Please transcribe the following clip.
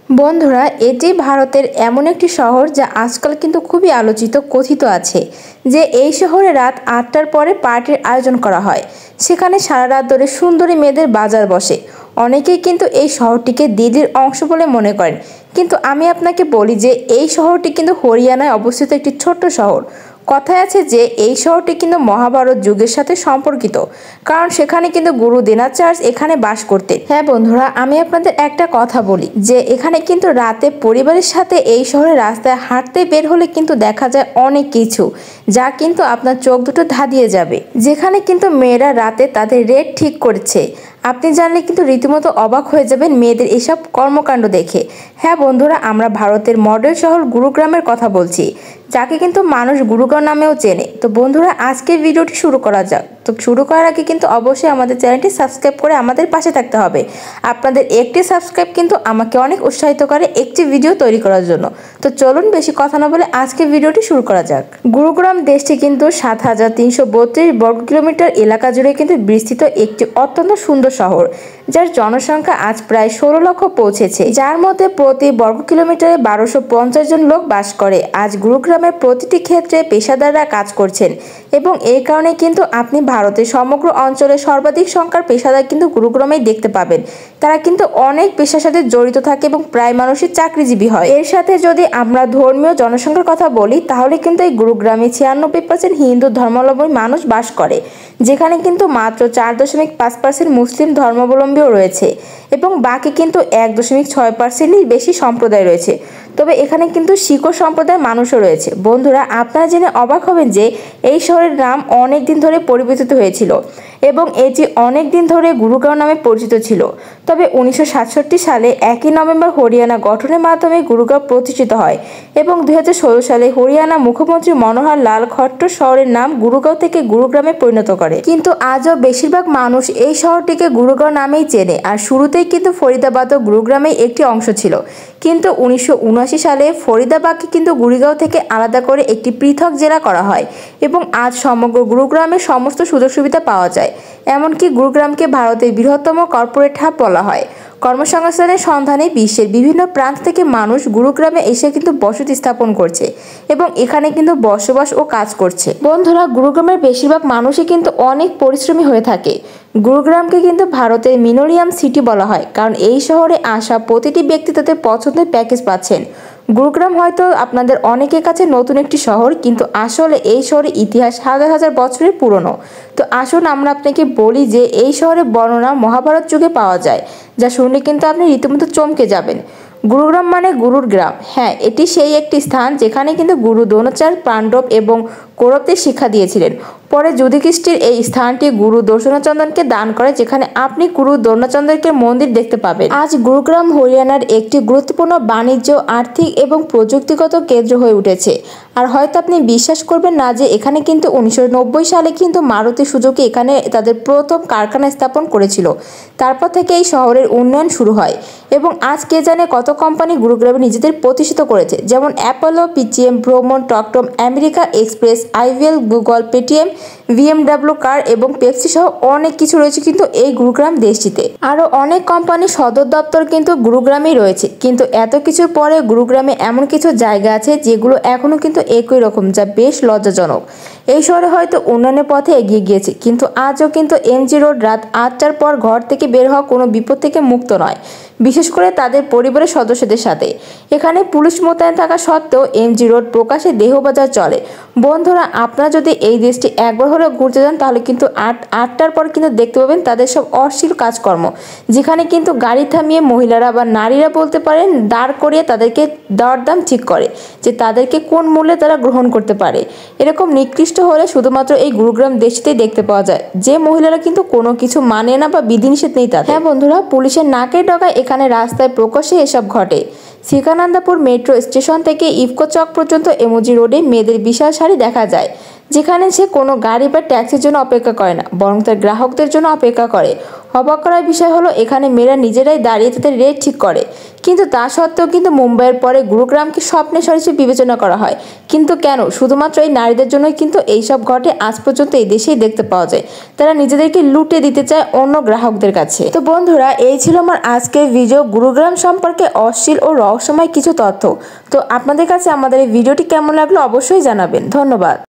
বন্ধুরা, এটি ভারতের এমন একটি শহর যা আজকাল কিন্তু খুবই আলোচিত কথিত আছে যে এই শহরে রাত ৮টার পরে পার্টির আয়োজন করা হয়। সেখানে সারা রাত ধরে সুন্দরী মেয়েদের বাজার বসে। অনেকেই কিন্তু এই শহরটিকে দিল্লির অংশ বলে মনে করেন, কিন্তু আমি আপনাকে বলি যে এই শহরটি কিন্তু হরিয়ানায় অবস্থিত একটি ছোট্ট শহর। কথায় আছে যে এই শহরটি কিন্তু মহাভারত যুগের সাথে সম্পর্কিত, কারণ সেখানে কিন্তু গুরু দ্রোণাচার্য এখানে বাস করতেন। হ্যাঁ বন্ধুরা, আমি আপনাদের একটা কথা বলি যে এখানে কিন্তু রাতে পরিবারের সাথে এই শহরের রাস্তায় হাঁটতে বের হলে কিন্তু দেখা যায় অনেক কিছু, যা কিন্তু আপনার চোখ দুটো ধাঁধিয়ে যাবে। যেখানে কিন্তু মেয়েরা রাতে তাদের রেট ঠিক করছে, আপনি জানলে কিন্তু রীতিমতো অবাক হয়ে যাবেন মেয়েদের এসব কর্মকাণ্ড দেখে। হ্যাঁ বন্ধুরা, আমরা ভারতের মডেল শহর গুরুগ্রামের কথা বলছি, যাকে কিন্তু মানুষ গুরুগ্রাম নামেও চেনে। তো বন্ধুরা, আজকের ভিডিওটি শুরু করা যাক। তো শুরু করার আগে কিন্তু অবশ্যই আমাদের চ্যানেলটি সাবস্ক্রাইব করে আমাদের পাশে থাকতে হবে। আপনাদের একটি সাবস্ক্রাইব কিন্তু আমাকে অনেক উৎসাহিত করে একটি ভিডিও তৈরি করার জন্য। তো চলুন বেশি কথা না বলে আজকের ভিডিওটি শুরু করা যাক। গুরুগ্রাম দেশটি কিন্তু ৭,৩৩২ বর্গ কিলোমিটার এলাকা জুড়ে কিন্তু বিস্তৃত একটি অত্যন্ত সুন্দর শহর, যার জনসংখ্যা আজ প্রায় ১৬ লক্ষ পৌঁছেছে, যার মধ্যে প্রতি বর্গ কিলোমিটারে ১২৫০ জন লোক বাস করে। আজ গুরুগ্রামের প্রতিটি ক্ষেত্রে পেশাদাররা কাজ করছেন এবং এই কারণে কিন্তু আপনি ভারতের সমগ্র অঞ্চলে সর্বাধিক সংখ্যার পেশাদার কিন্তু গুরুগ্রামেই দেখতে পাবেন। তারা কিন্তু অনেক পেশার সাথে জড়িত থাকে এবং প্রায় মানুষই চাকরিজীবী হয়। এর সাথে যদি আমরা ধর্মীয় জনসংখ্যার কথা বলি, তাহলে কিন্তু এই গুরুগ্রামে ৯৬% হিন্দু ধর্মাবলম্বী মানুষ বাস করে, যেখানে কিন্তু মাত্র ৪.৫% মুসলিম ধর্মাবলম্বীও রয়েছে এবং বাকি কিন্তু ১.৬%ই বেশি সম্প্রদায় রয়েছে। তবে এখানে কিন্তু শিখ সম্প্রদায়ের মানুষও রয়েছে। বন্ধুরা, আপনারা জেনে অবাক হবেন যে এই শহরের নাম অনেক দিন ধরে পরিবর্তিত হয়েছিল এবং এটি অনেক দিন ধরে গুরুগ্রাম নামে পরিচিত ছিল। তবে ১৯৬৭ সালে ১ নভেম্বর হরিয়ানা গঠনের মাধ্যমে গুরুগ্রাম প্রতিষ্ঠিত হয় এবং ২০১৬ সালে হরিয়ানা মুখ্যমন্ত্রী মনোহর লাল খট্টর শহরের নাম গুরুগাঁও থেকে গুরুগ্রামে পরিণত করে। কিন্তু আজও বেশিরভাগ মানুষ এই শহরটিকে গুরুগাঁও নামেই চেনে। আর শুরুতেই কিন্তু ফরিদাবাদও গুরুগ্রামের একটি অংশ ছিল, কিন্তু ১৯৭৯ সালে ফরিদাবাদকে কিন্তু গুরুগাঁও থেকে আলাদা করে একটি পৃথক জেলা করা হয় এবং আজ সমগ্র গুরুগ্রামের সমস্ত সুযোগ সুবিধা পাওয়া যায়। এমনকি গুরুগ্রামকে ভারতের বৃহত্তম কর্পোরেট হাব বলা হয়। কর্মসংস্থানের সন্ধানে বিশ্বের বিভিন্ন প্রান্ত থেকে মানুষ গুরুগ্রামে এসে কিন্তু বসতি স্থাপন করছে এবং এখানে কিন্তু বসবাস ও কাজ করছে। বন্ধুরা, গুরুগ্রামের বেশিরভাগ মানুষই কিন্তু অনেক পরিশ্রমী হয়ে থাকে। গুরুগ্রামকে কিন্তু ভারতের মিনোরিয়াম সিটি বলা হয়, কারণ এই শহরে আসা প্রতিটি ব্যক্তি তাদের পছন্দের প্যাকেজ পাচ্ছেন। গুরুগ্রাম হয়তো আপনাদের অনেকের কাছে নতুন একটি শহর, কিন্তু আসলে এই শহরের ইতিহাস হাজার হাজার বছরের পুরনো। তো আসুন আমরা আপনাকে বলি যে এই শহরের বর্ণনা মহাভারত যুগে পাওয়া যায়, যা শুনলে কিন্তু আপনি রীতিমতো চমকে যাবেন। গুরুগ্রাম মানে গুরুর গ্রাম। হ্যাঁ, এটি সেই একটি স্থান যেখানে কিন্তু গুরু দ্রোণাচার্য পাণ্ডব এবং কৌরবদের শিক্ষা দিয়েছিলেন। পরে যুধিষ্ঠির এই স্থানটি গুরু দর্শনচন্দ্রকে দান করে, যেখানে আপনি গুরু দ্রোণাচার্যের মন্দির দেখতে পাবেন। আজ গুরুগ্রাম হরিয়ানার একটি গুরুত্বপূর্ণ বাণিজ্য, আর্থিক এবং প্রযুক্তিগত কেন্দ্র হয়ে উঠেছে। আর হয়তো আপনি বিশ্বাস করবেন না যে এখানে কিন্তু ১৯৯০ সালে কিন্তু মারুতি সুজুকি এখানে তাদের প্রথম কারখানা স্থাপন করেছিল। তারপর থেকে এই শহরের উন্নয়ন শুরু হয় এবং আজ কে জানে কত কোম্পানি গুরুগ্রামে নিজেদের প্রতিষ্ঠিত করেছে, যেমন অ্যাপোলো, পিটিএম, ভ্রমণ, টকটম, America express, IVL, Google, Paytm, BMW car এবং পেপসি সহ অনেক কিছু রয়েছে কিন্তু এই গুরুগ্রাম দেশটিতে। আরও অনেক কোম্পানির সদর দপ্তর কিন্তু গুরুগ্রামেই রয়েছে। কিন্তু এত কিছুর পরে গুরুগ্রামে এমন কিছু জায়গা আছে যেগুলো এখনও কিন্তু একই রকম, যা বেশ লজ্জাজনক। এই শহরে হয়তো উন্নয়নের পথে এগিয়ে গিয়েছে, কিন্তু আজও কিন্তু এমজি রোড রাত ৮টার পর ঘর থেকে বের হওয়া কোনো বিপদ থেকে মুক্ত নয়, বিশেষ করে তাদের পরিবারের সদস্যদের সাথে। এখানে পুলিশ মোতায়েন থাকা সত্ত্বেও এমজি রোড প্রকাশ্যে দেহবাজার চলে। বন্ধুরা, আপনারা যদি এই দেশটি একবার হলেও ঘুরতে যান, তাহলে কিন্তু ৮টার পর কিন্তু দেখতে পাবেন তাদের সব অশ্লীল কাজকর্ম, যেখানে কিন্তু গাড়ি থামিয়ে মহিলারা বা নারীরা বলতে পারেন দাঁড় করিয়ে তাদেরকে দরদাম ঠিক করে যে তাদেরকে কোন মূল্যে তারা গ্রহণ করতে পারে। এরকম নিকৃষ্ট হলে শুধুমাত্র এই গুরুগ্রাম দেশটিতেই দেখতে পাওয়া যায়, যে মহিলারা কিন্তু কোনো কিছু মানে না বা বিধিনিষেধ নেই তাদের। হ্যাঁ বন্ধুরা, পুলিশের নাকের ডগায় এখানে রাস্তায় প্রকাশ্যে এসব ঘটে। শ্রীকানন্দপুর মেট্রো স্টেশন থেকে ইফকো চক পর্যন্ত এমজি রোডে মেয়েদের বিশাল সারি দেখা যায়, যেখানে সে কোনো গাড়ি বা ট্যাক্সির জন্য অপেক্ষা করে না, বরং তার গ্রাহকদের জন্য অপেক্ষা করে। অবাক করার বিষয় হলো এখানে মেয়েরা নিজেরাই দাঁড়িয়ে তাদের রেট ঠিক করে, কিন্তু তা সত্ত্বেও কিন্তু মুম্বাইয়ের পরে গুরুগ্রামকে স্বপ্নের শহর হিসেবে বিবেচনা করা হয়। কিন্তু কেন? শুধুমাত্র এই নারীদের জন্যই কিন্তু এইসব ঘটে আজ পর্যন্ত এই দেশেই দেখতে পাওয়া যায়। তারা নিজেদেরকে লুটে দিতে চায় অন্য গ্রাহকদের কাছে। তো বন্ধুরা, এই ছিল আমার আজকের ভিডিও গুরুগ্রাম সম্পর্কে অশ্লীল ও রহস্যময় কিছু তথ্য। তো আপনাদের কাছে আমাদের এই ভিডিওটি কেমন লাগলো অবশ্যই জানাবেন। ধন্যবাদ।